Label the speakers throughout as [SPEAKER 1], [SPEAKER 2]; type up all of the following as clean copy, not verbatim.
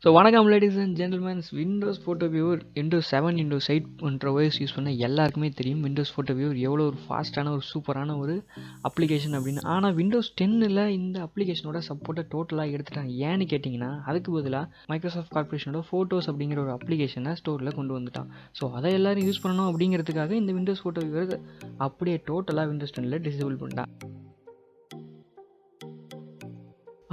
[SPEAKER 1] So வணக்கம் ladies and gentlemen's. Windows photo viewer Windows 7 Windows 8 போன்ற OS use பண்ண எல்லாருக்குமே தெரியும் விண்டோஸ் ஃபோட்டோ வியூவர் எவ்வளோ ஒரு ஃபாஸ்ட்டான ஒரு சூப்பரான ஒரு அப்ளிகேஷன் அப்படின்னு. ஆனால் விண்டோஸ் 10ல் இந்த அப்ளிகேஷனோட சப்போர்ட்டை டோட்டலாக எடுத்துட்டாங்க. ஏன்னு கேட்டிங்கன்னா அதுக்கு பதிலாக மைக்ரோசாஃப்ட் கார்பரேஷனோட ஃபோட்டோஸ் அப்படிங்கிற ஒரு அப்ளிகேஷனை ஸ்டோரில் கொண்டு வந்துட்டான். ஸோ அதை எல்லோரும் யூஸ் பண்ணணும் அப்படிங்கிறதுக்காக இந்த விண்டோஸ் ஃபோட்டோ வியூவர் அப்படியே டோட்டலாக விண்டோஸ் 10ல் டிசேபிள் பண்ணிட்டான்.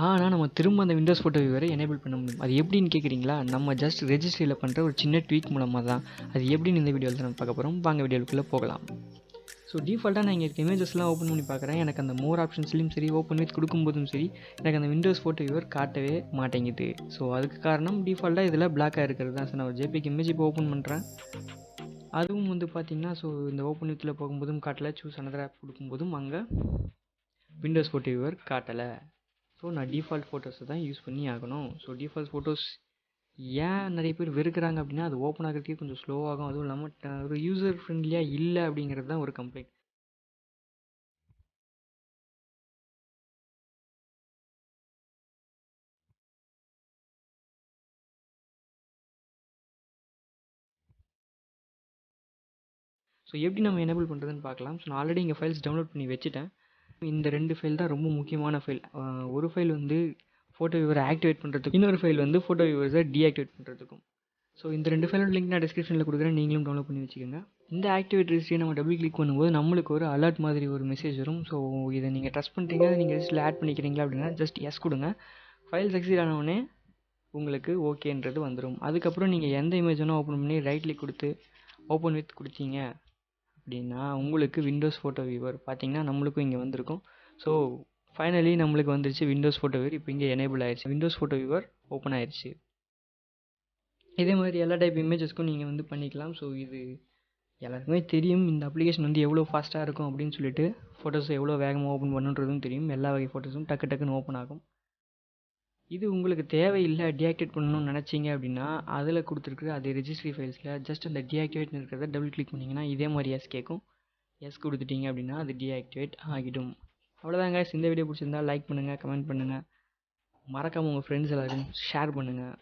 [SPEAKER 1] ஆனால் நம்ம திரும்ப அந்த விண்டோஸ் ஃபோட்டோ வியூவரை எனேபிள் பண்ண முடியும். அது எப்படின்னு கேட்குறீங்களா? நம்ம ஜஸ்ட் ரெஜிஸ்ட்ரியில் பண்ணுற ஒரு சின்ன ட்வீக் மூலமாக தான். அது எப்படின்னு இந்த வீடியோவில் நம்ம பார்க்க போகிறோம். வாங்க வீடியோக்குள்ளே போகலாம். ஸோ டிஃபால்ட்டாக நான் இங்கே இருக்க இமேஜஸ்லாம் ஓப்பன் பண்ணி பார்க்குறேன். எனக்கு அந்த மோர் ஆப்ஷன்ஸ்லையும் சரி, ஓப்பன் வித் கொடுக்கும்போதும் சரி, எனக்கு அந்த விண்டோஸ் ஃபோட்டோ வியூவர் காட்டவே மாட்டேங்குது. ஸோ அதுக்கு காரணம் டிஃபால்ட்டாக இதில் பிளாக்காக இருக்கிறது தான். ஸோ நான் ஒரு ஜேபிக்கு இமேஜ் இப்போ ஓப்பன் பண்ணுறேன். அதுவும் வந்து பார்த்திங்கன்னா ஸோ இந்த ஓப்பன் வித்தில் போகும்போதும் காட்டலை, சூஸ் அனதர் ஆப் கொடுக்கும்போதும் அங்கே விண்டோஸ் ஃபோட்டோ வியூவர் காட்டலை. ஸோ நான் டிஃபால்ட் ஃபோட்டோஸை தான் யூஸ் பண்ணி ஆகணும். ஸோ டிஃபால்ட் ஃபோட்டோஸ் ஏன் நிறைய பேர் வெறுக்கிறாங்க அப்படின்னா, அது ஓப்பன் ஆகிறதுக்கே கொஞ்சம் ஸ்லோவாகும். அதுவும் இல்லாமல் ஒரு யூசர் ஃப்ரெண்ட்லியாக இல்லை அப்படிங்கிறது தான் ஒரு கம்ப்ளைண்ட். ஸோ எப்படி நம்ம எனேபிள் பண்ணுறதுன்னு பார்க்கலாம். ஸோ நான் ஆல்ரெடி இங்கே ஃபைல்ஸ் டவுன்லோட் பண்ணி வச்சுட்டேன். இந்த 2 ஃபைல் தான் ரொம்ப முக்கியமான ஃபைல். ஒரு ஃபைல் வந்து ஃபோட்டோ வியூவரை ஆக்டிவேட் பண்ணுறதுக்கும், இன்னொரு ஃபைல் வந்து ஃபோட்டோ வியூவர்ஸை டீஆக்டிவேட் பண்ணுறதுக்கும். ஸோ இந்த 2 ஃபைலோட லிங்க் நான் டிஸ்கிரிப்ஷனில் கொடுக்குறேன், நீங்களும் டவுன்லோட் பண்ணி வச்சுக்கோங்க. இந்த ஆக்டிவேட் ரிஜிஸ்ட்ரியை நம்ம டபுள் கிளிக் பண்ணும்போது நம்மளுக்கு ஒரு அலர்ட் மாதிரி ஒரு மெசேஜ் வரும். ஸோ இதை நீங்கள் ட்ரஸ்ட் பண்ணுறீங்க, நீங்கள் லிஸ்ட்டில் ஆட் பண்ணிக்கிறீங்களா அப்படின்னா ஜஸ்ட் எஸ் கொடுங்க. ஃபைல் சக்சீட் ஆனவுடனே உங்களுக்கு ஓகேன்றது வந்துடும். அதுக்கப்புறம் நீங்கள் எந்த இமேஜ் வேணால் ஓப்பன் பண்ணி ரைட் கிளிக் கொடுத்து ஓப்பன் வித் கொடுத்தீங்க அப்படின்னா உங்களுக்கு விண்டோஸ் ஃபோட்டோ வியூவர் பார்த்தீங்கன்னா நம்மளுக்கும் இங்கே வந்திருக்கும். ஸோ ஃபைனலி நம்மளுக்கு வந்துருச்சு விண்டோஸ் ஃபோட்டோ வியூவர். இப்போ இங்கே எனேபிள் ஆயிடுச்சு, விண்டோஸ் ஃபோட்டோ வியூவர் ஓப்பன் ஆயிடுச்சு. இதே மாதிரி எல்லா டைப் இமேஜஸ்க்கும் நீங்கள் வந்து பண்ணிக்கலாம். ஸோ இது எல்லாருக்குமே தெரியும் இந்த அப்ளிகேஷன் வந்து எவ்வளோ ஃபாஸ்ட்டாக இருக்கும் அப்படின்னு சொல்லிட்டு. ஃபோட்டோஸ் எவ்வளோ வேகமாக ஓப்பன் பண்ணுன்றதும் தெரியும். எல்லா வகை ஃபோட்டோஸும் டக்கு டக்குன்னு ஓப்பன் ஆகும். இது உங்களுக்கு தேவையில்லை டீஆக்டிவேட் பண்ணணும்னு நினச்சிங்க அப்படின்னா அதில் கொடுத்துருக்குற அதே ரெஜிஸ்ட்ரி ஃபைல்ஸில் ஜஸ்ட் அந்த டீஆக்டிவேட்னு இருக்கிறத டபுள் கிளிக் பண்ணிங்கன்னா இதே மாதிரி எஸ் கேட்கும். எஸ் கொடுத்துட்டீங்க அப்படின்னா அது டீஆக்டிவேட் ஆகிடும். அவ்வளோதாங்க. இந்த வீடியோ பிடிச்சிருந்தா லைக் பண்ணுங்கள், கமெண்ட் பண்ணுங்கள், மறக்காமல் உங்கள் ஃப்ரெண்ட்ஸ் எல்லாருக்கும் ஷேர் பண்ணுங்கள்.